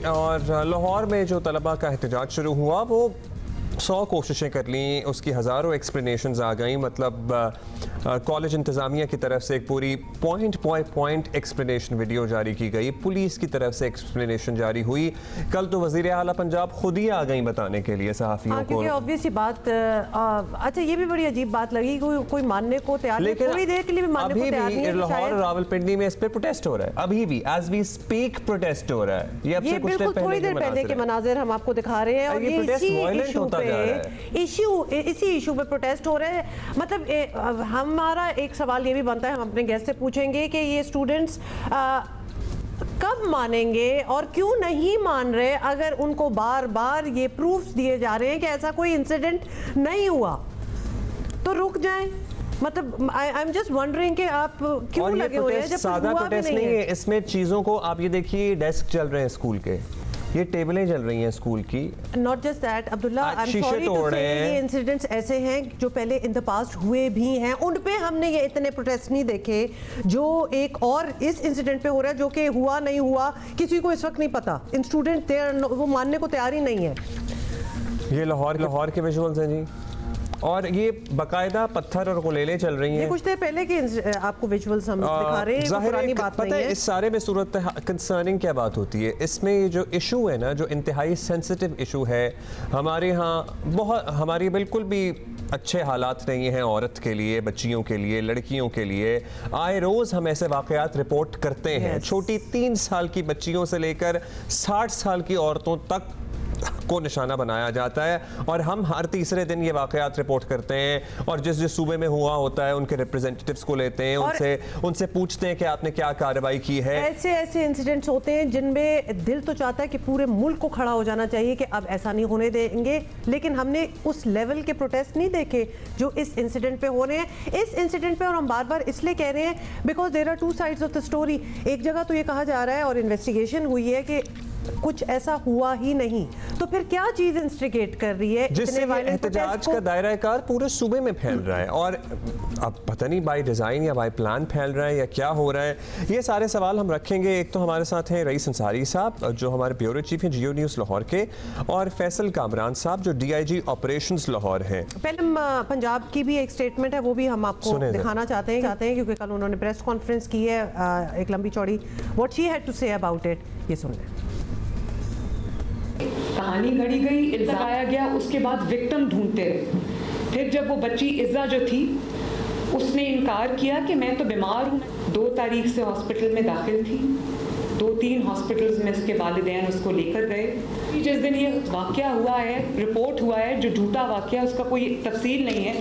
और लाहौर में जो तलबा का एहतजाज शुरू हुआ वो 100 कोशिशें कर ली, उसकी हज़ारों एक्सप्लेनेशंस आ गई। मतलब कॉलेज इंतज़ामिया की तरफ से एक पूरी point by point explanation video जारी की गई, पुलिस की तरफ से एक्सप्लेनेशन जारी हुई। कल तो वज़ीर आला पंजाब खुद ही आ गई बताने के लिए सहाफ़ियों को। क्योंकि ऑब्वियस बात अच्छा ये भी बड़ी अजीब बात लगी, कोई मानने को तैयार नहीं, थोड़ी देर के लिए भी मानने को तैयार नहीं है। लाहौर और रावलपिंडी में इस पर प्रोटेस्ट हो रहा है, अभी भी एज वी स्पीक प्रोटेस्ट हो रहा है। ये बिल्कुल थोड़ी देर पहले के मनाज़िर हम आपको दिखा रहे हैं और ये इसी इशू पे प्रोटेस्ट हो रहे हैं। मतलब हमारा एक सवाल ये भी बनता है, हम अपने गेस्ट से पूछेंगे कि ये स्टूडेंट्स कब मानेंगे और क्यों नहीं मान रहे, अगर उनको बार बार ये प्रूफ्स दिए जा रहे हैं कि ऐसा कोई इंसिडेंट नहीं हुआ तो रुक जाएं। मतलब आई एम जस्ट वंडरिंग कि आप क्यों लगे हुए हैं जब सादा प्रोटेस्ट नहीं है। इसमें चीज़ों को आप ये देखिए, डेस्क चल रहे हैं स्कूल के, ये टेबलें चल रही हैं स्कूल की। Not just that Abdullah, I am sorry to say ये इंसिडेंट्स ऐसे हैं जो पहले इन द पास्ट हुए भी हैं, उन पे हमने ये इतने प्रोटेस्ट नहीं देखे जो एक और इस इंसिडेंट पे हो रहा है, जो कि हुआ नहीं हुआ किसी को इस वक्त नहीं पता। इन स्टूडेंट वो मानने को तैयार ही नहीं है। ये लाहौर के विजुअल्स हैं जी, और ये बाकायदा पत्थर और गुलेलें चल रही हैं। कुछ देर पहले के आपको विजुअल्स हम दिखा रहे हैं, पुरानी बात नहीं है। इस सारे में सूरत कंसर्निंग क्या बात होती है, इसमें ये जो इशू है ना, जो इंतहाई सेंसिटिव इशू है हमारे यहाँ, बहुत हमारी बिल्कुल भी अच्छे हालात नहीं हैं औरत के लिए, बच्चियों के लिए, लड़कियों के लिए। आए रोज़ हम ऐसे वाक़यात रिपोर्ट करते हैं। छोटी 3 साल की बच्चियों से लेकर 60 साल की औरतों तक को निशाना बनाया जाता है, और हम हर तीसरे दिन ये वाक़यात रिपोर्ट करते हैं और जिस जिस सूबे में हुआ होता है उनके रिप्रेजेंटेटिव्स को लेते हैं, उनसे पूछते हैं कि आपने क्या कार्रवाई की है। ऐसे इंसिडेंट्स होते हैं जिनमें दिल तो चाहता है कि पूरे मुल्क को खड़ा हो जाना चाहिए कि अब ऐसा नहीं होने देंगे, लेकिन हमने उस लेवल के प्रोटेस्ट नहीं देखे जो इस इंसिडेंट पे हो रहे हैं। इस इंसिडेंट पे, और हम बार बार इसलिए कह रहे हैं because there are 2 sides of the story. एक जगह तो ये कहा जा रहा है और इन्वेस्टिगेशन हुई है कि कुछ ऐसा हुआ ही नहीं, तो फिर क्या चीज इंस्टिगेट कर रही है जिससे एहतजाज का दायरा कार पूरे सूबे में फैल रहा है, और अब पता नहीं बाय डिज़ाइन या बाय प्लान फैल रहा है या क्या हो रहा है। ये सारे सवाल हम रखेंगे। एक तो हमारे साथ हैं रईस अंसारी साहब जो हमारे ब्यूरो चीफ हैं जियो न्यूज़ लाहौर के, और फैसल कामरान साहब जो DIG ऑपरेशंस लाहौर हैं। पहले पंजाब की भी एक स्टेटमेंट है, वो भी हम आपको दिखाना चाहते हैं क्योंकि कल उन्होंने प्रेस कॉन्फ्रेंस की है एक लंबी चौड़ी। What she had to say about it, ये सुन लें। कहानी घड़ी गई, इल्ज़ाम लगाया गया, उसके बाद विक्टिम ढूंढते रहे। फिर जब वो बच्ची इज़्ज़ा जो थी उसने इनकार किया कि मैं तो बीमार हूँ। 2 तारीख से हॉस्पिटल में दाखिल थी, 2-3 हॉस्पिटल्स में उसके वालिदैन उसको लेकर गए। जिस दिन ये वाक़या हुआ है, रिपोर्ट हुआ है, जो झूठा वाक़या, उसका कोई तफसील नहीं है।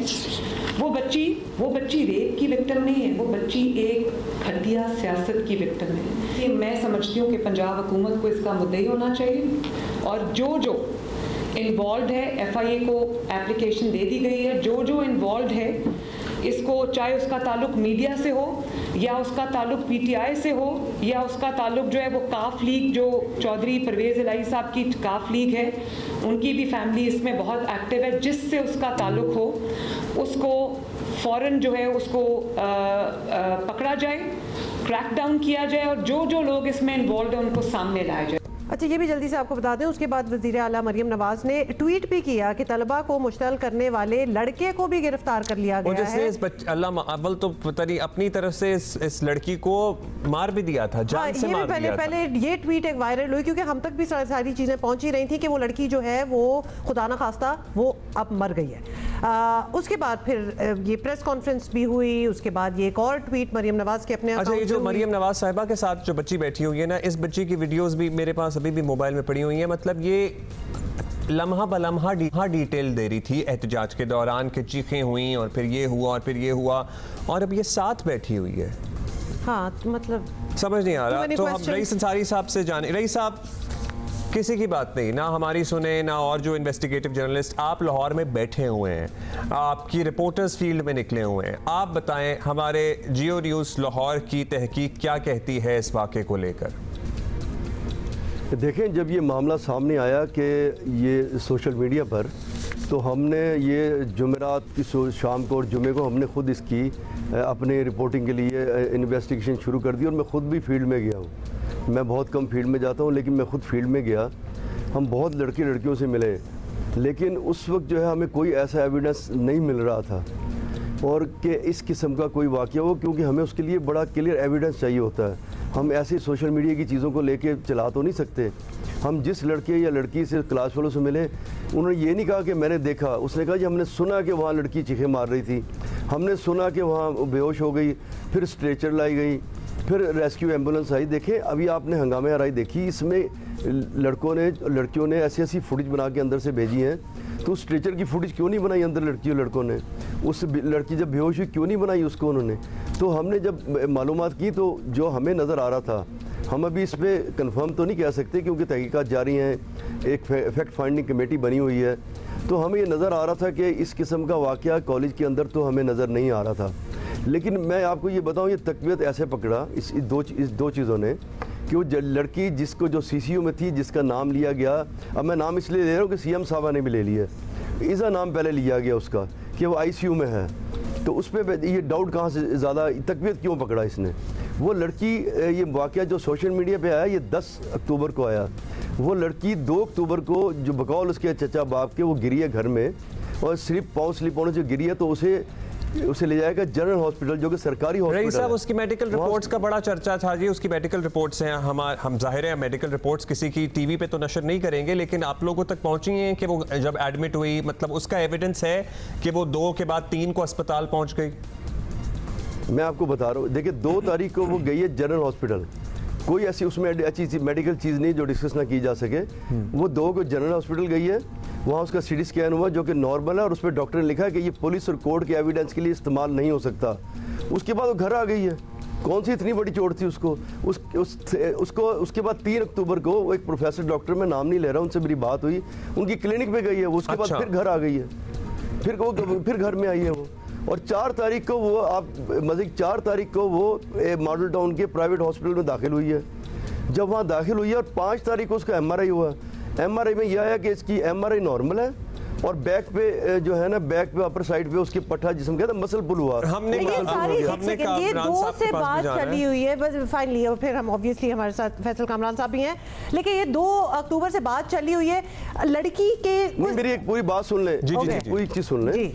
वो बच्ची रेप की विक्टिम नहीं है, वो बच्ची एक घटिया सियासत की विक्टिम है। ये मैं समझती हूँ कि पंजाब हुकूमत को इसका मुद्दई होना चाहिए, और जो इन्वॉल्व है, FIA को एप्लीकेशन दे दी गई है, जो इन्वॉल्व है, इसको चाहे उसका ताल्लुक मीडिया से हो या उसका ताल्लुक PTI से हो या उसका ताल्लुक जो है वो काफ लीग, जो चौधरी परवेज़ इलाही साहब की काफ लीग है, उनकी भी फैमिली इसमें बहुत एक्टिव है, जिससे उसका ताल्लुक हो उसको फ़ौरन जो है उसको पकड़ा जाए, क्रैक डाउन किया जाए, और जो लोग इसमें इन्वॉल्व है उनको सामने लाया जाए। अच्छा, ये भी जल्दी से आपको बता दें, उसके बाद वज़ीर आला मरियम नवाज ने ट्वीट भी किया कि तलबा को मुश्तल करने वाले लड़के को भी गिरफ्तार कर लिया गया है। अव्वल तो पता नहीं अपनी तरफ से इस लड़की को मार भी दिया था, जान से मार दिया था। पहले ये ट्वीट एक वायरल हुई क्योंकि हम तक भी सारी चीज़ें पहुंची रही थी कि वो लड़की जो है वो खुदा न खास्ता वो अब मर गई है। उसके बाद फिर ये प्रेस कॉन्फ्रेंस भी हुई, उसके बाद ये एक और ट्वीट मरियम नवाज के अपने। अच्छा, ये जो मरियम नवाज साहिबा के साथ जो बच्ची बैठी हुई है ना, इस बच्ची की वीडियोस भी मेरे पास अभी भी मोबाइल में पड़ी हुई है। मतलब ये लम्हा बलम्हा डिटेल दे रही थी एहतजाज के दौरान कि चीखें हुई और फिर ये हुआ और फिर ये हुआ, और अब ये साथ बैठी हुई है। हाँ, मतलब समझ नहीं आ रहा। तो हम रईस अंसारी साहब से जाने। रईस साहब, किसी की बात नहीं, ना हमारी सुने ना और जो इन्वेस्टिगेटिव जर्नलिस्ट, आप लाहौर में बैठे हुए हैं, आपकी रिपोर्टर्स फील्ड में निकले हुए हैं, आप बताएं हमारे जियो न्यूज़ लाहौर की तहकीक क्या कहती है इस वाक़े को लेकर। देखें, जब ये मामला सामने आया कि ये सोशल मीडिया पर, तो हमने ये जुमेरात की शाम को और जुमे को हमने ख़ुद इसकी अपने रिपोर्टिंग के लिए इन्वेस्टिगेशन शुरू कर दी, और मैं ख़ुद भी फील्ड में गया हूँ। मैं बहुत कम फील्ड में जाता हूँ, लेकिन मैं ख़ुद फील्ड में गया। हम बहुत लड़कियों से मिले, लेकिन उस वक्त जो है हमें कोई ऐसा एविडेंस नहीं मिल रहा था और कि इस किस्म का कोई वाक़या हो, क्योंकि हमें उसके लिए बड़ा क्लियर एविडेंस चाहिए होता है। हम ऐसे सोशल मीडिया की चीज़ों को लेके चला तो नहीं सकते। हम जिस लड़के या लड़की से क्लास वालों से मिले, उन्होंने ये नहीं कहा कि मैंने देखा, उसने कहा कि हमने सुना कि वहाँ लड़की चीखें मार रही थी, हमने सुना कि वहाँ बेहोश हो गई, फिर स्ट्रेचर लाई गई, फिर रेस्क्यू एम्बुलेंस आई। देखें अभी आपने हंगामे आराई देखी, इसमें लड़कियों ने ऐसी ऐसी फुटेज बना के अंदर से भेजी हैं। तो स्ट्रेचर की फुटेज क्यों नहीं बनाई अंदर लड़कों ने? उस लड़की जब बेहोश हुई क्यों नहीं बनाई उसको उन्होंने? तो हमने जब मालूमात की तो जो हमें नज़र आ रहा था, हम अभी इस पर कन्फर्म तो नहीं कह सकते क्योंकि तहकीकात जारी हैं, एक फैक्ट फाइंडिंग कमेटी बनी हुई है, तो हमें ये नज़र आ रहा था कि इस किस्म का वाक़या कॉलेज के अंदर तो हमें नज़र नहीं आ रहा था। लेकिन मैं आपको ये बताऊं, ये तकवीत ऐसे पकड़ा इस दो चीज़ों ने कि वो लड़की जिसको जो CCU में थी, जिसका नाम लिया गया, अब मैं नाम इसलिए ले रहा हूँ कि CM साहबा ने भी ले लिया, इज़ा नाम पहले लिया गया उसका कि वो ICU में है, तो उस पर ये डाउट कहाँ से ज़्यादा तकवीत क्यों पकड़ा इसने? वो लड़की, ये वाक़या जो सोशल मीडिया पे आया ये 10 अक्टूबर को आया। वो लड़की 2 अक्टूबर को जो बकौल उसके चचा बाप के वो गिरी है घर में, और सिर्फ पाँव स्लिप होने से गिरी है, तो उसे ले जाएगा जनरल हॉस्पिटल जो कि सरकारी हॉस्पिटल साहब, उसकी मेडिकल रिपोर्ट्स का बड़ा चर्चा था जी। उसकी मेडिकल रिपोर्ट्स हैं, हम जाहिर है मेडिकल रिपोर्ट्स किसी की टीवी पे तो नशर नहीं करेंगे, लेकिन आप लोगों तक पहुंची हैं कि वो जब एडमिट हुई, मतलब उसका एविडेंस है कि वो 2 के बाद 3 को अस्पताल पहुंच गई। मैं आपको बता रहा हूँ, देखिए 2 तारीख को वो गई है जनरल हॉस्पिटल, कोई ऐसी उसमें अच्छी मेडिकल चीज़ नहीं जो डिस्कस ना की जा सके। वो 2 को जनरल हॉस्पिटल गई है, वहाँ उसका CT स्कैन हुआ जो कि नॉर्मल है, और उस पर डॉक्टर ने लिखा कि ये पुलिस और कोर्ट के एविडेंस के लिए इस्तेमाल नहीं हो सकता। उसके बाद वो घर आ गई है। कौन सी इतनी बड़ी चोट थी उसको? उसको उसके बाद 3 अक्टूबर को वो एक प्रोफेसर डॉक्टर, मैं नाम नहीं ले रहा, उनसे मेरी बात हुई, उनकी क्लिनिक पे गई है वो, उसके बाद फिर घर आ गई है, फिर घर में आई है वो। और 4 तारीख को वो, आप मज़ीद 4 तारीख को वो मॉडल टाउन के प्राइवेट हॉस्पिटल में दाखिल हुई है। जब वहाँ दाखिल हुई है और 5 तारीख को उसका MRI हुआ। MRI में यह आया कि इसकी MRI नॉर्मल है, और बैक पे जो है ना, बैक पे अपर साइड पे उसके पट्टा जिस्म कहते हैं मसल पुल हुआ। हमने ये 2 से बात चली हुई है बस फाइनली, और फिर हम ऑब्वियसली हमारे साथ फैसल कामरान साहब भी हैं, लेकिन ये 2 अक्टूबर से बात चली हुई है लड़की के। मेरी एक पूरी बात सुन ले, पूरी चीज़ सुन ले।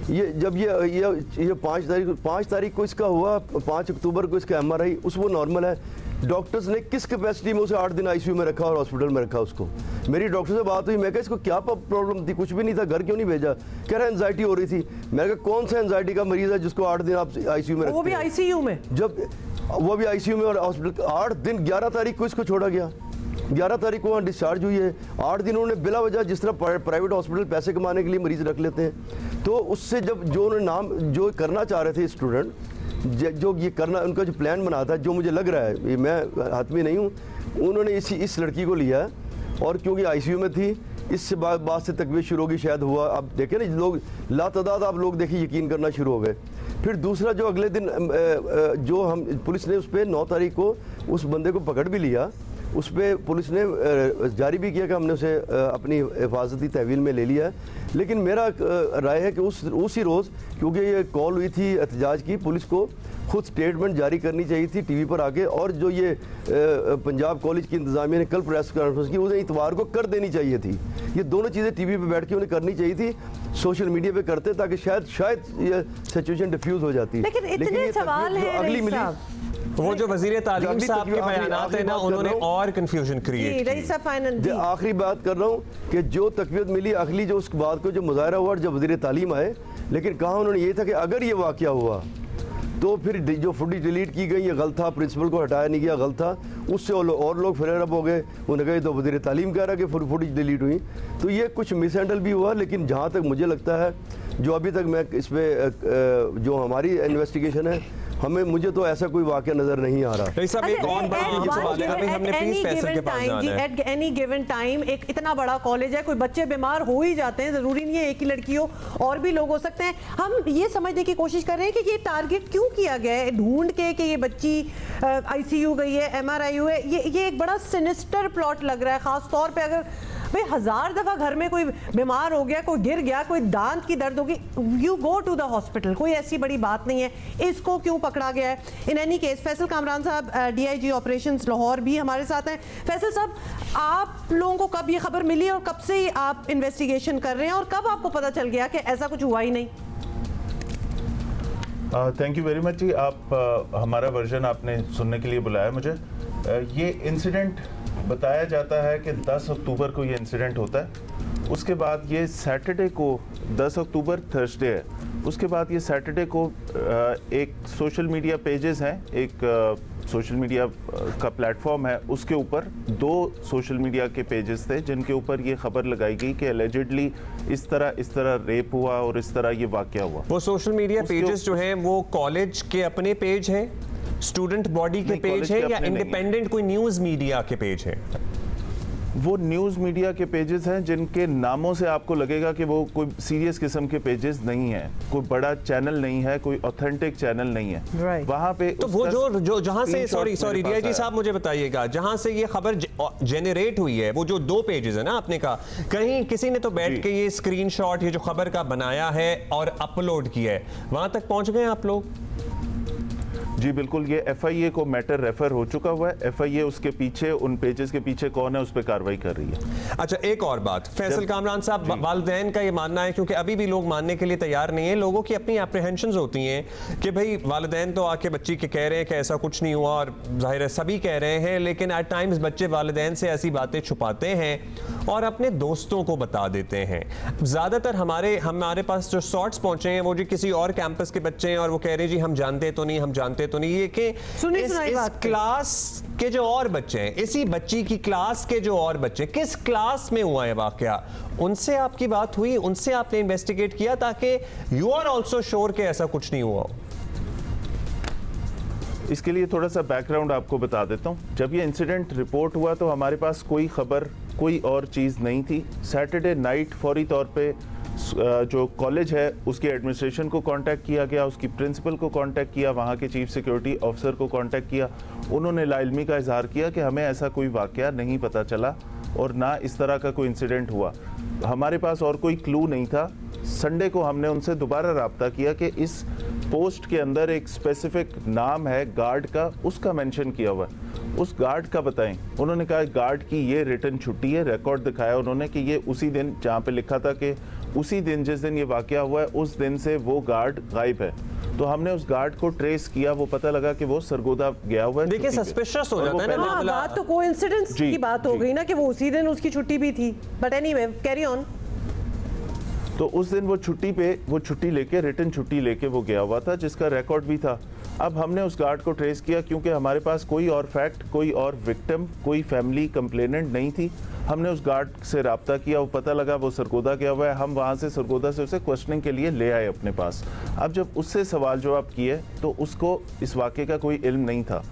ये जब ये 5 तारीख को इसका हुआ, 5 अक्टूबर को इसका MRI, वो नॉर्मल है। डॉक्टर्स ने किस कैपेसिटी में उसे 8 दिन ICU में रखा और हॉस्पिटल में रखा उसको? मेरी डॉक्टर से बात हुई, मैं कहा इसको क्या प्रॉब्लम थी? कुछ भी नहीं था, घर क्यों नहीं भेजा? कह रहा एंजाइटी हो रही थी। मैं कहा कौन सा एंजाइटी का मरीज है जिसको 8 दिन आप ICU में रखते? वो भी ICU में, जब वो भी ICU में और हॉस्पिटल 8 दिन। 11 तारीख को इसको छोड़ा गया, 11 तारीख को वहाँ डिस्चार्ज हुई है। 8 दिन उन्होंने बिला वजह, जिस तरह प्राइवेट हॉस्पिटल पैसे कमाने के लिए मरीज रख लेते हैं, तो उससे जब जो उन्होंने नाम जो करना चाह रहे थे स्टूडेंट, जो ये करना उनका जो प्लान बना था, जो मुझे लग रहा है, ये मैं हाथमी नहीं हूँ, उन्होंने इस लड़की को लिया, और क्योंकि ICU में थी, इससे बाद से तकवीज़ शुरू होगी, शायद हुआ। आप देखें ना, लोग लातादाद आप लोग देखिए यकीन करना शुरू हो गए। फिर दूसरा जो अगले दिन जो हम पुलिस ने उस पर 9 तारीख को उस बंदे को पकड़ भी लिया, उस पर पुलिस ने जारी भी किया कि हमने उसे अपनी हिफाजती तहवील में ले लिया है। लेकिन मेरा राय है कि उसी रोज़, क्योंकि ये कॉल हुई थी एहतजाज की, पुलिस को खुद स्टेटमेंट जारी करनी चाहिए थी टीवी पर आके, और जो ये पंजाब कॉलेज की इंतजामिया ने कल प्रेस कॉन्फ्रेंस की, उन्हें इतवार को कर देनी चाहिए थी। ये दोनों चीज़ें टीवी पे बैठ के उन्हें करनी चाहिए थी, सोशल मीडिया पे करते, ताकि शायद ये सिचुएशन डिफ्यूज़ हो जाती। लेकिन इतने सवाल हैं अगली मिली, वो जो वज़ीर तालीम साहब के बयानात हैं ना, उन्होंने और कंफ्यूजन क्रिएट की। आखिरी बात कर रहा हूँ कि जो तकवीत मिली अगली, जो उस बात को जो मुजाहरा हुआ जब वज़ीर तालीम आए, लेकिन कहा उन्होंने ये था कि अगर ये वाक़या हुआ तो फिर जो फुटेज डिलीट की गई ये गलत था, प्रिंसिपल को हटाया नहीं गया, गलत था। उससे और लोग फ्लेयर अप हो गए, उन्होंने कहा तो वज़ीर तालीम कह रहा है कि फुटेज डिलीट हुई। तो ये कुछ मिसहैंडल भी हुआ, लेकिन जहाँ तक मुझे लगता है, जो अभी तक मैं इस पर जो हमारी इन्वेस्टिगेशन है, मुझे तो ऐसा कोई वाक़या नजर नहीं आ रहा। एट एनी गिवन टाइम एक इतना बड़ा कॉलेज है, कोई बच्चे बीमार हो ही जाते हैं, जरूरी नहीं है एक ही लड़की हो, और भी लोग हो सकते हैं। हम ये समझने की कोशिश कर रहे हैं कि ये टारगेट क्यों किया गया है, ढूंढ के कि ये बच्ची ICU गई है, MRI हुए, ये एक बड़ा सिनिस्टर प्लॉट लग रहा है, खास तौर पे अगर भाई 1000 दफा घर में कोई बीमार हो गया, कोई गिर गया, कोई दांत की दर्द होगी, you go to the hospital, कोई ऐसी बड़ी बात नहीं है। इसको क्यों पकड़ा गया है? In any case Faisal Kamran साहब DIG ऑपरेशंस लाहौर भी हमारे साथ हैं। फैसल साहब, आप लोगों को कब ये खबर मिली और कब से आप इन्वेस्टिगेशन कर रहे हैं और कब आपको पता चल गया कि ऐसा कुछ हुआ ही नहीं? थैंक यू वेरी मच जी। आप हमारा वर्जन आपने सुनने के लिए बुलाया मुझे। ये इंसिडेंट बताया जाता है कि 10 अक्टूबर को ये इंसिडेंट होता है। उसके बाद ये सैटरडे को, 10 अक्टूबर थर्सडे है, उसके बाद ये सैटरडे को एक सोशल मीडिया पेजेस हैं, एक सोशल मीडिया का प्लेटफॉर्म है, उसके ऊपर 2 सोशल मीडिया के पेजेस थे जिनके ऊपर ये खबर लगाई गई कि एलिजिडली इस तरह रेप हुआ और इस तरह ये वाकया हुआ। वो सोशल मीडिया पेजेस जो हैं वो कॉलेज के अपने पेज हैं, स्टूडेंट बॉडी के पेज है, या इंडिपेंडेंट कोई न्यूज़ मीडिया के पेज है? वो न्यूज़ मीडिया के पेजेस हैं जिनके नामों से आपको लगेगा कि वो कोई सीरियस किस्म के पेजेस नहीं है, कोई बड़ा चैनल नहीं है, कोई ऑथेंटिक चैनल नहीं है। वहाँ पे तो वो जो जहाँ से सॉरी DIG साहब मुझे बताइएगा, जहाँ से ये खबर जेनरेट हुई है, वो जो 2 पेजेस है ना आपने कहा, कहीं किसी ने तो बैठ के ये स्क्रीनशॉट, ये जो खबर का बनाया है और अपलोड किया है, वहाँ तक पहुँच गए आप लोग? जी बिल्कुल, ये FIA को मैटर रेफर हो चुका हुआ है। FIA उसके पीछे, उन पेजेस के पीछे कौन है, उस पर कार्रवाई कर रही है। अच्छा, एक और बात, फैसल कामरान साहब, वालिदैन का ये मानना है, क्योंकि अभी भी लोग मानने के लिए तैयार नहीं है, लोगों की अपनी एप्रीहेंशंस होती हैं कि भाई वालिदैन तो आके बच्ची के कह रहे हैं कि ऐसा कुछ नहीं हुआ, और जाहिर है सभी कह रहे हैं, लेकिन एट टाइम्स बच्चे वालिदैन से ऐसी बातें छुपाते हैं और अपने दोस्तों को बता देते हैं। ज़्यादातर हमारे पास जो शॉर्ट्स पहुंचे हैं वो जो किसी और कैंपस के बच्चे हैं और वो कह रहे हैं जी हम जानते तो नहीं, ये कि इस क्लास के जो और बच्चे हैं, इसी बच्ची की क्लास के जो और बच्चे, किस क्लास में हुआ है वाकया, उनसे आपकी बात हुई, उनसे आपने इन्वेस्टिगेट किया ताकि यू आर ऑल्सो श्योर कि ऐसा कुछ नहीं हुआ? इसके लिए थोड़ा सा बैकग्राउंड आपको बता देता हूँ। जब ये इंसिडेंट रिपोर्ट हुआ तो हमारे पास कोई खबर, कोई और चीज़ नहीं थी। सैटरडे नाइट फौरी तौर पे जो कॉलेज है उसके एडमिनिस्ट्रेशन को कांटेक्ट किया गया, उसकी प्रिंसिपल को कांटेक्ट किया, वहाँ के चीफ सिक्योरिटी ऑफिसर को कांटेक्ट किया। उन्होंने लाइल्मी का इजहार किया कि हमें ऐसा कोई वाकया नहीं पता चला और ना इस तरह का कोई इंसिडेंट हुआ। हमारे पास और कोई क्लू नहीं था। संडे को हमने उनसे दोबारा रब्ता किया कि इस पोस्ट के अंदर एक स्पेसिफिक नाम है गार्ड का, उसका मेंशन किया हुआ है, उस गार्ड का बताएं। उन्होंने कहा गार्ड की ये रिटर्न छुट्टी है, रिकॉर्ड दिखाया उन्होंने कि ये उसी दिन, जहाँ पे लिखा था कि उसी दिन जिस दिन ये वाकया हुआ है उस दिन से वो गार्ड गायब है। तो हमने उस गार्ड को ट्रेस किया, वो पता लगा कि वो सरगोदा गया हुआ है। देखिए सस्पिशियस हो जाता है ना, हाँ, बात तो कोइंसिडेंस की बात हो गई ना कि वो उसी दिन उसकी छुट्टी भी थी, बट एनीवे कैरी ऑन। तो उस दिन वो छुट्टी लेके, रिटर्न छुट्टी लेके वो गया हुआ था, जिसका रिकॉर्ड भी था। अब हमने उस गार्ड को ट्रेस किया क्योंकि हमारे पास कोई और फैक्ट, कोई और विक्टिम, कोई फैमिली कंप्लेनेंट नहीं थी। हमने उस गार्ड से रब्ता किया, वो पता लगा वो सरगोदा गया हुआ है। हम वहाँ से सरगोदा से उसे क्वेश्चनिंग के लिए ले आए अपने पास। अब जब उससे सवाल जवाब किए तो उसको इस वाक़े का कोई इल्म नहीं था।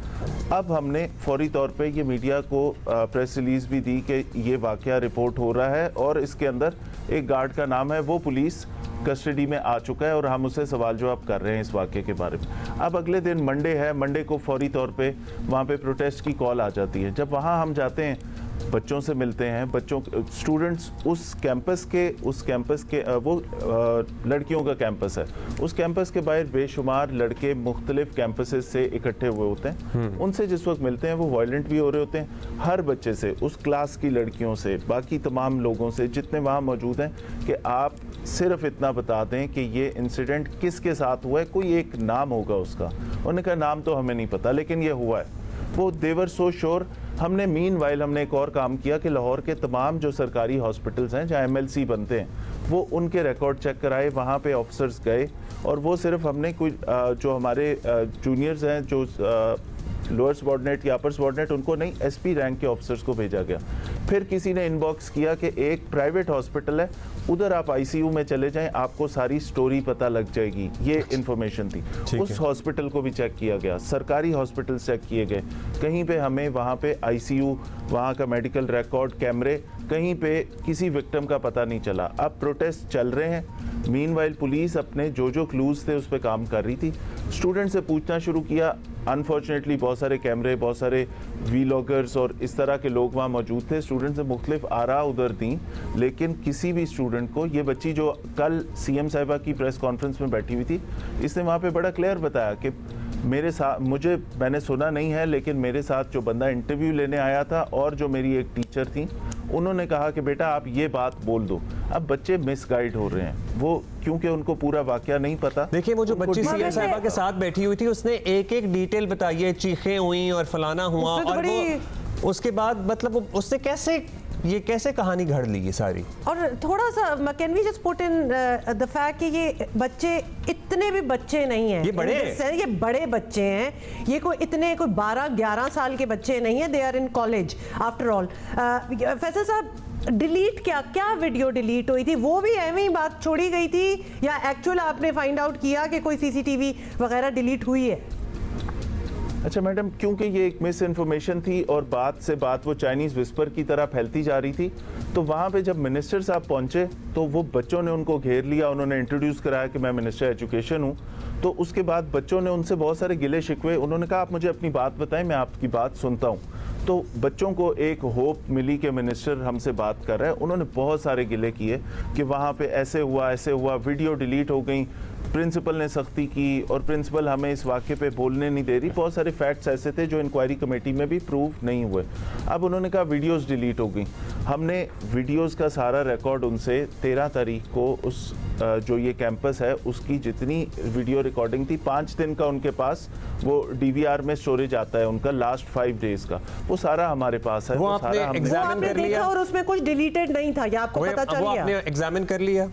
अब हमने फौरी तौर पे ये मीडिया को प्रेस रिलीज़ भी दी कि ये वाक़या रिपोर्ट हो रहा है और इसके अंदर एक गार्ड का नाम है, वो पुलिस कस्टडी में आ चुका है और हम उससे सवाल जवाब कर रहे हैं इस वाक़े के बारे में। अब अगले दिन मंडे है, मंडे को फौरी तौर पे वहाँ पे प्रोटेस्ट की कॉल आ जाती है। जब वहाँ हम जाते हैं, बच्चों से मिलते हैं, स्टूडेंट्स उस कैंपस के वो लड़कियों का कैंपस है, उस कैंपस के बाहर बेशुमार लड़के मुख्तलिफ कैंपसेस से इकट्ठे हुए होते हैं। उनसे जिस वक्त मिलते हैं वो वायलेंट भी हो रहे होते हैं, हर बच्चे से, उस क्लास की लड़कियों से, बाकी तमाम लोगों से जितने वहाँ मौजूद हैं, कि आप सिर्फ इतना बता दें कि ये इंसिडेंट किसके साथ हुआ है, कोई एक नाम होगा उसका। उन्होंने कहा नाम तो हमें नहीं पता लेकिन ये हुआ है। वो देवर सो श्योर। हमने मीनवाइल हमने एक और काम किया कि लाहौर के तमाम जो सरकारी हॉस्पिटल्स हैं जहाँ MLC बनते हैं, वो उनके रिकॉर्ड चेक कराए, वहाँ पे ऑफिसर्स गए और वो सिर्फ हमने कोई जो हमारे जूनियर्स हैं, जो लोअर सबऑर्डिनेट या अपर सबऑर्डिनेट, उनको नहीं, SP रैंक के ऑफिसर्स को भेजा गया। फिर किसी ने इनबॉक्स किया कि एक प्राइवेट हॉस्पिटल है, उधर आप ICU में चले जाएं, आपको सारी स्टोरी पता लग जाएगी। ये इन्फॉर्मेशन थी। उस हॉस्पिटल को भी चेक किया गया, सरकारी हॉस्पिटल चेक किए गए, कहीं पे हमें वहाँ पे ICU, वहाँ का मेडिकल रिकॉर्ड, कैमरे, कहीं पे किसी विक्टिम का पता नहीं चला। अब प्रोटेस्ट चल रहे हैं, मीनवाइल पुलिस अपने जो क्लूज थे उस पर काम कर रही थी। स्टूडेंट से पूछना शुरू किया, अनफॉर्चुनेटली बहुत सारे कैमरे, बहुत सारे वीलॉगर्स और इस तरह के लोग वहाँ मौजूद थे। स्टूडेंट्स ने मुख्तलिफ आरा उधर दी, लेकिन किसी भी स्टूडेंट को, ये बच्ची जो कल सीएम साहिबा की प्रेस कॉन्फ्रेंस में बैठी हुई थी, इसने वहाँ पे बड़ा क्लियर बताया कि मेरे साथ, मैंने सुना नहीं है, लेकिन मेरे साथ जो बंदा इंटरव्यू लेने आया था और जो मेरी एक टीचर थी, उन्होंने कहा कि बेटा आप ये बात बोल दो। अब बच्चे मिसगाइड हो रहे हैं, वो क्योंकि उनको पूरा वाकया नहीं पता। देखिए वो जो बच्ची सीएम साहिबा के साथ बैठी हुई थी, उसने एक एक डिटेल बताई है, चीखें हुई और फलाना हुआ, और वो उसके बाद मतलब उसने कैसे कहानी घड़ ली ये सारी। और थोड़ा सा can we just put in the fact कि ये बच्चे इतने भी बच्चे नहीं हैं, ये बड़े बच्चे हैं, ये कोई 12-11 साल के बच्चे नहीं है, they are in college after all. Faisal साहब, डिलीट क्या वीडियो डिलीट हुई थी, वो भी एवं ही बात छोड़ी गई थी या एक्चुअल आपने फाइंड आउट किया कि कोई सीसीटीवी वगैरह डिलीट हुई है? अच्छा मैडम, क्योंकि ये एक मिस इन्फॉर्मेशन थी और बात से बात वो चाइनीज़ विस्पर की तरह फैलती जा रही थी, तो वहाँ पे जब मिनिस्टर साहब पहुँचे तो वो बच्चों ने उनको घेर लिया, उन्होंने इंट्रोड्यूस कराया कि मैं मिनिस्टर एजुकेशन हूँ। तो उसके बाद बच्चों ने उनसे बहुत सारे गिले शिकवे, उन्होंने कहा आप मुझे अपनी बात बताएं, मैं आपकी बात सुनता हूँ। तो बच्चों को एक होप मिली कि मिनिस्टर हमसे बात कर रहे हैं। उन्होंने बहुत सारे गिले किए कि वहाँ पे ऐसे हुआ, वीडियो डिलीट हो गई, प्रिंसिपल ने सख्ती की और प्रिंसिपल हमें इस वाक़े पे बोलने नहीं दे रही। बहुत सारे फैक्ट्स ऐसे थे जो इंक्वायरी कमेटी में भी प्रूव नहीं हुए। अब उन्होंने कहा वीडियोस डिलीट हो गई। हमने वीडियोस का सारा रिकॉर्ड उनसे 13 तारीख को उस जो ये कैंपस है उसकी जितनी वीडियो रिकॉर्डिंग थी, 5 दिन का उनके पास वो डीवीआर में स्टोरेज आता है उनका, लास्ट 5 डेज का, वो सारा हमारे पास है। वो आपने एग्जामिन कर लिया और उसमें कुछ डिलीटेड नहीं था, या आपको पता चल गया? आपने एग्जामिन कर लिया?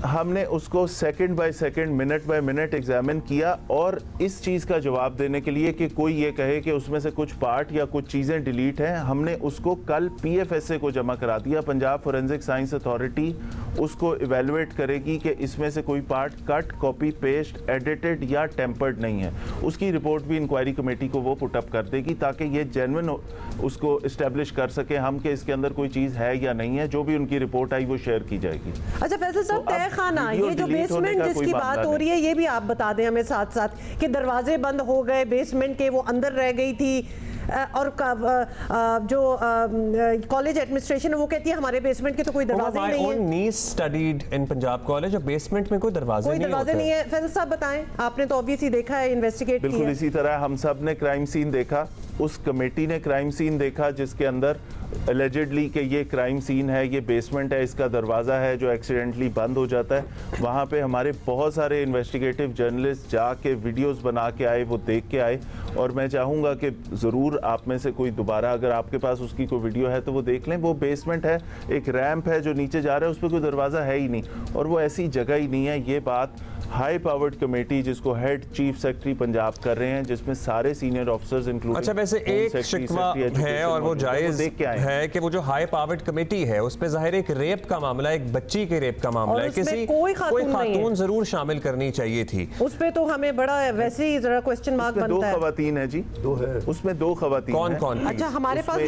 हमने उसको second by second, minute by minute examine किया, और इस चीज़ का जवाब देने के लिए कि कोई ये कहे कि उसमें से कुछ पार्ट या कुछ चीज़ें डिलीट हैं, हमने उसको कल PFSA को जमा करा दिया। पंजाब फोरेंसिक साइंस अथॉरिटी उसको इवेलुएट करेगी कि इसमें से कोई part cut, copy paste, edited या टेम्पर्ड नहीं है। उसकी रिपोर्ट भी इंक्वायरी कमेटी को वो पुटअप कर देगी ताकि ये जेन्युइन उसको इस्टेब्लिश कर सके हम कि इसके अंदर कोई चीज़ है या नहीं है। जो भी उनकी रिपोर्ट आई वो शेयर की जाएगी। अच्छा फैसल साहब, खाना, ये जो बेसमेंट जिसकी बात हो रही है, ये भी आप बता दें हमें साथ साथ कि दरवाजे बंद हो गए बेसमेंट के, वो अंदर रह गई थी, और जो कॉलेज एडमिनिस्ट्रेशन है वो कहती है हमारे बेसमेंट के तो कोई दरवाजे ही नहीं है। My own niece studied in Punjab college, और बेसमेंट में कोई दरवाजे नहीं है। फैसल साहब बताएं, आपने तो ऑब्वियसली देखा है, इन्वेस्टिगेट किया। बिल्कुल इसी तरह हम सब ने क्राइम सीन देखा, उस कमेटी ने क्राइम सीन देखा जिसके अंदर एलिजिडली कि ये क्राइम सीन है, ये बेसमेंट है, इसका दरवाज़ा है जो एक्सीडेंटली बंद हो जाता है। वहाँ पे हमारे बहुत सारे इन्वेस्टिगेटिव जर्नलिस्ट जाके वीडियोस बना के आए, वो देख के आए, और मैं चाहूँगा कि ज़रूर आप में से कोई दोबारा अगर आपके पास उसकी कोई वीडियो है तो वो देख लें। वो बेसमेंट है, एक रैंप है जो नीचे जा रहा है, उस पर कोई दरवाज़ा है ही नहीं, और वो ऐसी जगह ही नहीं है। ये बात हाई पावर्ड कमेटी जिसको हेड चीफ सेक्रेटरी पंजाब कर रहे हैं, जिसमें सारे सीनियर ऑफिसर्स इंक्लूडिंग, अच्छा वैसे एक शिकवा है और वो जायज़ है कि वो जो हाई पावर्ड कमेटी है उसमें जाहिर एक रेप का मामला, एक बच्ची के रेप का मामला है, किसी कोई खातून जरूर शामिल करनी चाहिए थी। उस पे तो हमें बड़ा वैसे ही जरा क्वेश्चन मार्क बनता है। 2 खवातीन है जी, 2 है उसमें, 2 खवातीन कौन? अच्छा हमारे पास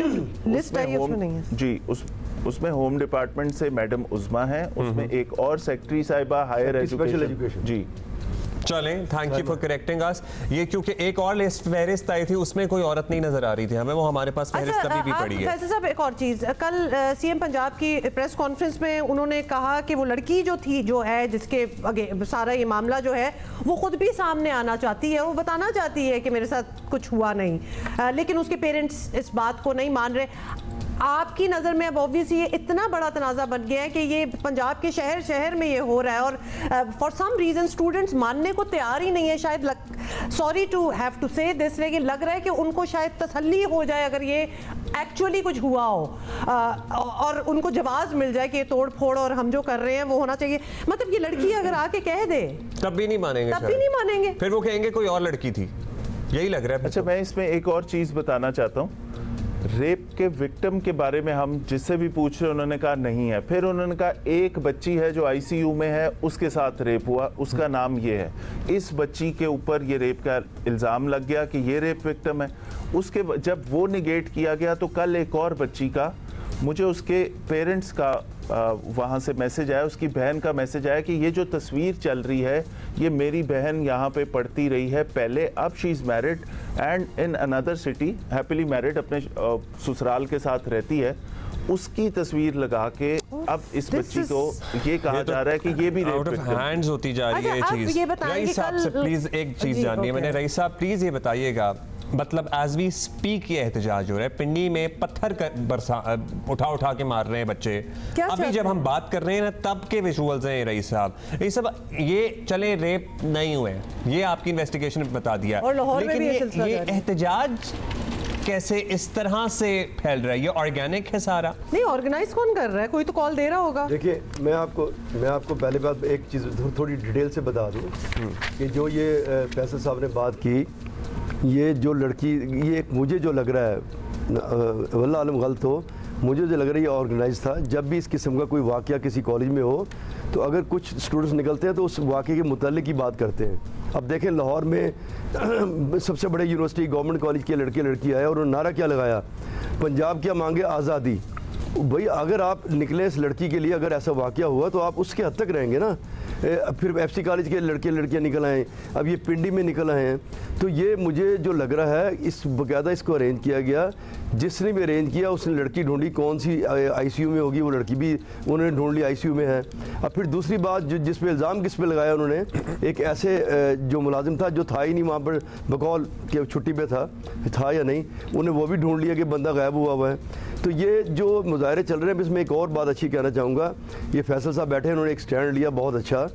लिस्ट है, उसमें नहीं है जी। उसमें होम डिपार्टमेंट से मैडम उज़मा है, उसमें एक और सेक्रेटरी साहिबा हायर एजुकेशन जी। चलें, थैंक यू फॉर करेक्टिंग अस। ये क्योंकि एक और लिस्ट फहरिस्त आई थी, उसमें कोई औरत नहीं नजर आ रही थी हमें, वो हमारे पास फहरिस्त अभी भी पड़ी है। फैसल साहब, एक और चीज़, कल सीएम पंजाब की प्रेस कॉन्फ्रेंस में उन्होंने कहा कि वो लड़की जो थी, जो है जिसके आगे सारा ये मामला जो है, वो खुद भी सामने आना चाहती है, वो बताना चाहती है कि मेरे साथ कुछ हुआ नहीं, लेकिन उसके पेरेंट्स इस बात को नहीं मान रहे। आपकी नज़र में अब ऑब्वियसली ये इतना बड़ा तनाज़ा बन गया है कि ये पंजाब के शहर शहर में ये हो रहा है, और फॉर सम रीज़न स्टूडेंट्स मानने को तैयार ही नहीं है। शायद सॉरी टू हैव टू से दिस, लेकिन लग रहा है कि उनको शायद तसल्ली हो जाए अगर ये एक्चुअली कुछ हुआ हो, और उनको जवाब मिल जाए कि ये तोड़ फोड़ और हम जो कर रहे हैं वो होना चाहिए। मतलब ये लड़की अगर आके कह दे तब भी नहीं मानेंगे, फिर वो कहेंगे कोई और लड़की थी, यही लग रहा है। अच्छा मैं इसमें एक और चीज़ बताना चाहता हूँ। रेप के विक्टिम के बारे में हम जिससे भी पूछ रहे उन्होंने कहा नहीं है। फिर उन्होंने कहा एक बच्ची है जो ICU में है, उसके साथ रेप हुआ, उसका नाम ये है। इस बच्ची के ऊपर ये रेप का इल्ज़ाम लग गया कि ये रेप विक्टिम है। उसके जब वो निगेट किया गया तो कल एक और बच्ची का, मुझे उसके पेरेंट्स का वहाँ से मैसेज आया, उसकी बहन का मैसेज आया कि ये जो तस्वीर चल रही है ये मेरी बहन यहाँ पे पढ़ती रही है पहले, अब she is married and in another city happily married, अपने ससुराल के साथ रहती है, उसकी तस्वीर लगा के अब इस बच्ची को ये कहा जा रहा है कि ये भी आउट ऑफ हैंड्स होती जा रही है ये चीज। रईस साहब से प्लीज एक चीज जाननी है मैंने। रईस साहब प्लीज ये बताइएगा, मतलब एज वी स्पीक ये एहतजाज हो रहा है, पिंडी में पत्थर उठा के मार रहे हैं बच्चे, अभी जब हम बात कर रहे हैं ना तब के विजुअल्स हैं रईस साहब। रईस साहब ये चले रेप नहीं हुए, ये आपकी इन्वेस्टिगेशन बता दिया, लेकिन ये एहतजाज कैसे इस तरह से फैल रहा है? ये ऑर्गेनिक है सारा? नहीं, ऑर्गेनाइज कौन कर रहा है? कोई तो कॉल दे रहा होगा। देखिए मैं आपको पहले बात एक चीज़ थोड़ी डिटेल से बता दूं कि जो ये फैसल साहब ने बात की, ये जो लड़की, ये मुझे जो लग रहा है, वल्लाह आलम गलत हो, मुझे जो लग रहा है ये ऑर्गेनाइज था। जब भी इस किस्म का कोई वाक़या किसी कॉलेज में हो तो अगर कुछ स्टूडेंट्स निकलते हैं तो उस वाक़े के मुताल्लिक ही बात करते हैं। अब देखें लाहौर में सबसे बड़े यूनिवर्सिटी गवर्नमेंट कॉलेज के लड़के लड़की आए और उन्होंने नारा क्या लगाया, पंजाब क्या मांगे आज़ादी। भाई अगर आप निकले इस लड़की के लिए, अगर ऐसा वाक़या हुआ तो आप उसके हद तक रहेंगे ना। फिर एफसी कॉलेज के लड़के लड़कियां निकल आए, अब ये पिंडी में निकल आए हैं, तो ये मुझे जो लग रहा है इस बाकायदा इसको अरेंज किया गया। जिसने भी अरेंज किया उसने लड़की ढूंढी, कौन सी आईसीयू में होगी, वो लड़की भी उन्होंने ढूंढ ली आईसीयू में है। अब फिर दूसरी बात जिस पे इल्ज़ाम किस पे लगाया उन्होंने, एक ऐसे जो मुलाजिम था जो था ही नहीं वहाँ पर, बकौल के छुट्टी पे था या नहीं, उन्हें वो भी ढूंढ लिया कि बंदा गायब हुआ है। तो ये जो मुजाहरे चल रहे हैं, इसमें एक और बात अच्छी कहना चाहूँगा, ये फैसल साहब बैठे हैं, उन्होंने एक स्टैंड लिया बहुत अच्छा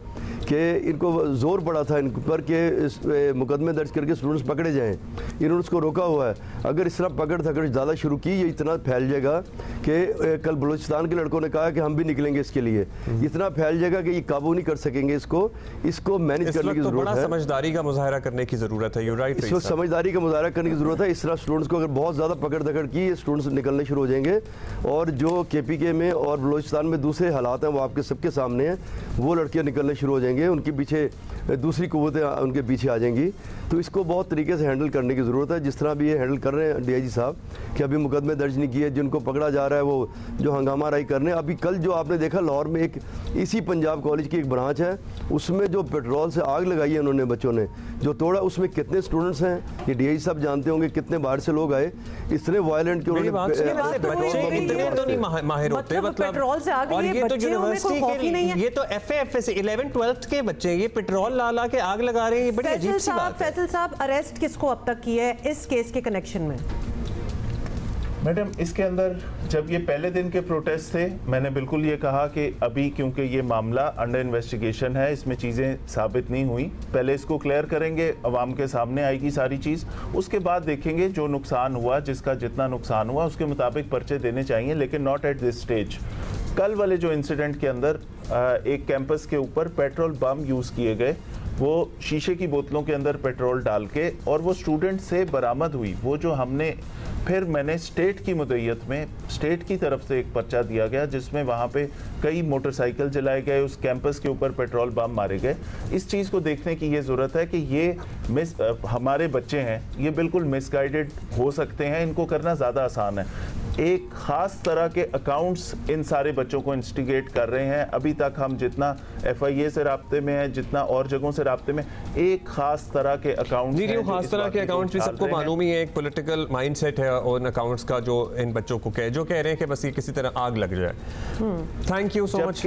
कि इनको ज़ोर पड़ा था इन पर कि मुकदमे दर्ज करके स्टूडेंट्स पकड़े जाएं, इन्होंने उसको रोका हुआ है। अगर इस तरह पकड़ धकड़ ज़्यादा शुरू की, ये इतना फैल जाएगा कि कल बलूचिस्तान के लड़कों ने कहा कि हम भी निकलेंगे इसके लिए, इतना फैल जाएगा कि ये काबू नहीं कर सकेंगे, इसको मैनेज करने की ज़रूरत है। समझदारी का मुजाहरा करने की ज़रूरत है, you're right, इसको समझदारी का मुजाहरा करने की ज़रूरत है। इस तरह स्टूडेंट्स को अगर बहुत ज़्यादा पकड़ धकड़ की, स्टूडेंट्स निकलने शुरू हो जाएंगे, और जो KPK में और बलूचिस्तान में दूसरे हालात हैं वो आपके सबके सामने हैं, वो लड़कियाँ निकलने शुरू हो जाएंगे, उनके पीछे दूसरी कुव्वतें उनके पीछे आ जाएंगी। तो इसको बहुत तरीके से हैंडल करने की ज़रूरत है, जिस तरह भी ये हैंडल कर रहे हैं DIG साहब कि अभी मुकदमे दर्ज नहीं किए, जिनको पकड़ा जा रहा है वो जो हंगामा राई करने। अभी कल जो आपने देखा लाहौर में एक इसी पंजाब कॉलेज की एक ब्रांच है, उसमें जो पेट्रोल से आग लगाई है उन्होंने, बच्चों ने जो तोड़ा, उसमें कितने स्टूडेंट्स हैं ये DIG साहब जानते होंगे, कितने बाहर से लोग आए, इतने वायलेंट कि उन्होंने ये तो FA से 11-12 के बच्चे ये पेट्रोल ला के आग लगा रहे हैं, ये बड़ी अजीब सी बात है। फैसल साहब अरेस्ट किसको अब तक किया है इस केस के कनेक्शन में? मैडम इसके अंदर जब ये पहले दिन के प्रोटेस्ट थे, मैंने बिल्कुल ये कहा कि अभी क्योंकि ये मामला अंडर इन्वेस्टिगेशन है, इसमें चीज़ें साबित नहीं हुई, पहले इसको क्लियर करेंगे, अवाम के सामने आएगी सारी चीज़, उसके बाद देखेंगे जो नुकसान हुआ, जिसका जितना नुकसान हुआ उसके मुताबिक पर्चे देने चाहिए, लेकिन नॉट एट दिस स्टेज। कल वाले जो इंसिडेंट के अंदर एक कैंपस के ऊपर पेट्रोल बम यूज़ किए गए, वो शीशे की बोतलों के अंदर पेट्रोल डाल के, और वो स्टूडेंट से बरामद हुई, वो जो हमने फिर मैंने स्टेट की मुद्दत में स्टेट की तरफ से एक पर्चा दिया गया जिसमें वहाँ पे कई मोटरसाइकिल जलाए गए, उस कैंपस के ऊपर पेट्रोल बम मारे गए। इस चीज़ को देखने की ये ज़रूरत है कि ये हमारे बच्चे हैं, ये बिल्कुल मिसगाइडेड हो सकते हैं, इनको करना ज़्यादा आसान है। एक ख़ास तरह के अकाउंट्स इन सारे बच्चों को इंस्टिगेट कर रहे हैं। अभी तक हम जितना FIA से राब्ते में है, जितना और जगहों से राब्ते में, एक ख़ास तरह के अकाउंट्स हैं, खास तरह के अकाउंट्स भी सबको मालूम ही है, एक पॉलिटिकल माइंडसेट है उन अकाउंट्स का जो इन बच्चों को जो कह रहे हैं कि बस ये किसी तरह आग लग जाए। Thank you so much.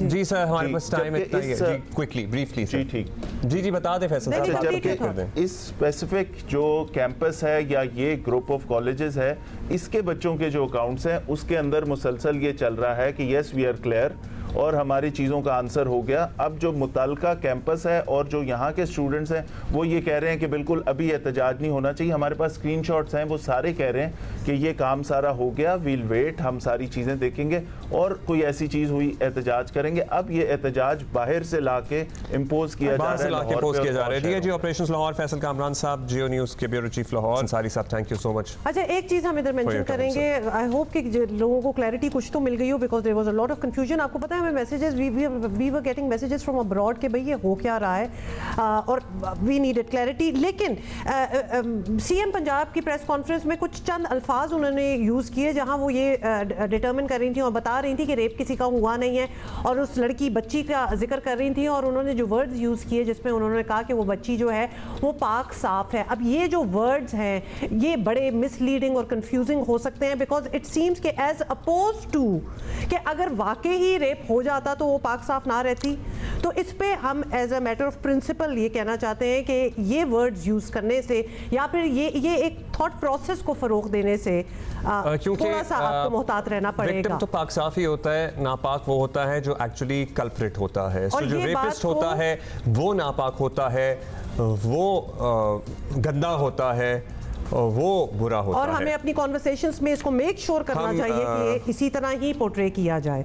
जी सर हमारे पास टाइम इतना ही है, क्विकली ब्रीफली। जी ठीक, जी बता दें फैसल साहब। इस स्पेसिफिक जो कैंपस है या ये ग्रुप ऑफ कॉलेजेस है, इसके बच्चों के जो अकाउंट्स हैं उसके अंदर मुसलसल ये चल रहा है कि यस वी आर क्लियर और हमारी चीज़ों का आंसर हो गया। अब जो मुतलका कैंपस है और जो यहाँ के स्टूडेंट्स हैं वो ये कह रहे हैं कि बिल्कुल अभी एहतजाज नहीं होना चाहिए। हमारे पास स्क्रीनशॉट्स हैं, वो सारे कह रहे हैं कि ये काम सारा हो गया, वील वेट, हम सारी चीज़ें देखेंगे और कोई ऐसी चीज़ हुई एहतजाज करेंगे। अब ये एहतजाज बाहर से ला के इम्पोज किया जा रहा है। DIG ऑपरेशंस लाहौर फैसल कामरान साहब, जियो न्यूज़ के ब्यूरो चीफ लाहौर, अंसारी साहब, थैंक यू सो मच। अच्छा एक चीज़ हम इधर मेंशन करेंगे, आई होप कि लोगों को क्लैरिटी कुछ तो मिल गई हो, because there was a lot of confusion. आपको पता है हमें messages we were getting messages from abroad कि भाई ये हो क्या रहा है और वी नीडेड क्लैरिटी। लेकिन सीएम पंजाब की प्रेस कॉन्फ्रेंस में कुछ चंद अल्फाज उन्होंने यूज़ किए जहां वो ये डिटर्मिन कर रही थी और बता रही थी कि रेप किसी का हुआ नहीं है, और उस लड़की बच्ची का जिक्र कर रही थी, और उन्होंने जो वर्ड्स यूज़ किए जिसमें उन्होंने कहा कि वो बच्ची जो है वो पाक साफ है। अब ये जो वर्ड्स हैं ये बड़े मिसलीडिंग और कंफ्यूजिंग हो सकते हैं, बिकॉज इट सीम्स कि एज अपोज टू कि अगर वाकई ही रेप हो जाता तो वो पाक साफ ना रहती। तो इस पे हम as a matter of principle ये कहना चाहते हैं कि ये वर्ड्स यूज़ करने से या फिर ये एक थॉट प्रोसेस को फ़रोग देने से थोड़ा सा आपको मोहतात रहना पड़ेगा। विक्टिम तो पाक साफ ही होता है, नापाक वो होता है जो एक्चुअली कल्प्रिट होता है। तो जो रेपिस्ट होता है वो नापाक होता है, वो गंदा होता है, वो बुरा होता है। और हमें अपनी कॉन्वर्सेशंस में इसको मेक श्योर करना चाहिए कि इसी तरह ही पोर्ट्रे किया जाए।